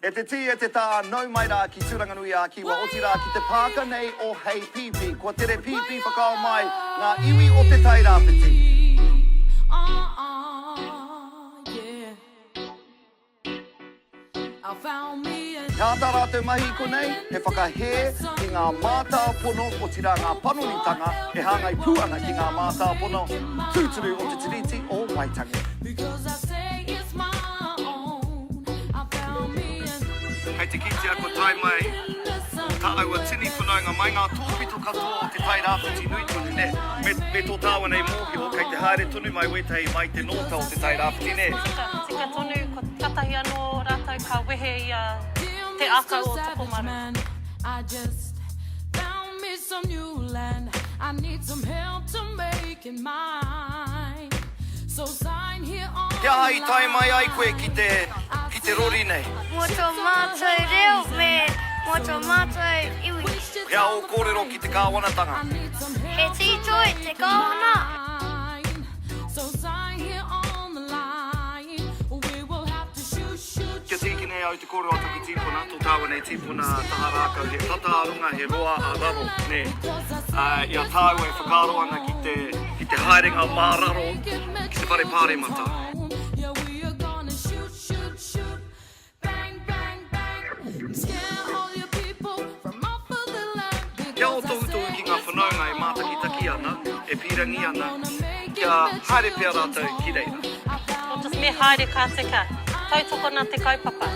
E te ti e te tā, nau mai rā ki Turanganui a ki wa oti rā ki te pāka nei o hei pipi. Kua tere pipi whakao mai ngā iwi o te tai rāwhiti. Kia tā rātou mahi ko nei, he whakahē ki ngā mātā pono o tira ngā panonitanga e hāngai pūanga ki ngā mātā pono tūturu o te tiriti o Waitangi. Kei te kitea ko tai mai, ka aua tini whanaunga mai ngā tōpito katoa o te tai rāwhiti nui tonu ne. Me tō tāua nei mōhio, kei te haere tonu mai wetei mai te nōta o te tai rāwhiti ne. Tika tonu, ko tatahi anō rātou ka wehe ia te aka o toko maru. I just found me some new land. I need some help to make it mine. So sign here on. Kia hai tai mai ai koe ki te rori nei. Mō tō mātou reo me mō tō mātou iwi. Kia o kōrero ki te kāwanatanga. He tito e te kāwana. Kia tiki nei au te kōrero ata ki tīpuna, tō tāua nei tīpuna taharaka, he tata arunga, he roa a raro, ne. Ia tāua e whakaro ana ki te haerenga māraro, ki te whare pāre mata. Kia o Toitū ki ngā whanaunga e mātakitaki ana, e pirangi ana, kia haere pia rātou ki reira. O tas me haere kā te ka, tautoko nā te kaupapa.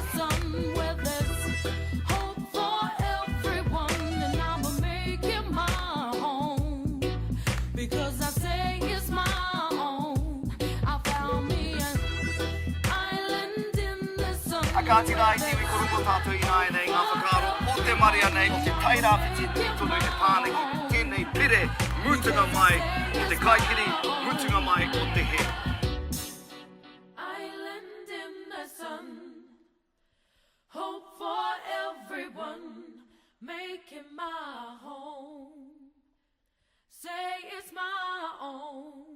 Kāti rā i tiwi koroko tātou i nāi nei ngā whakaro o te maria nei o te tai rāwhiti tonu e pāneki tēnei pere mutunga mai o te kaikiri mutunga mai o te he. Island in the sun, hope for everyone, make it my home, say it's my own.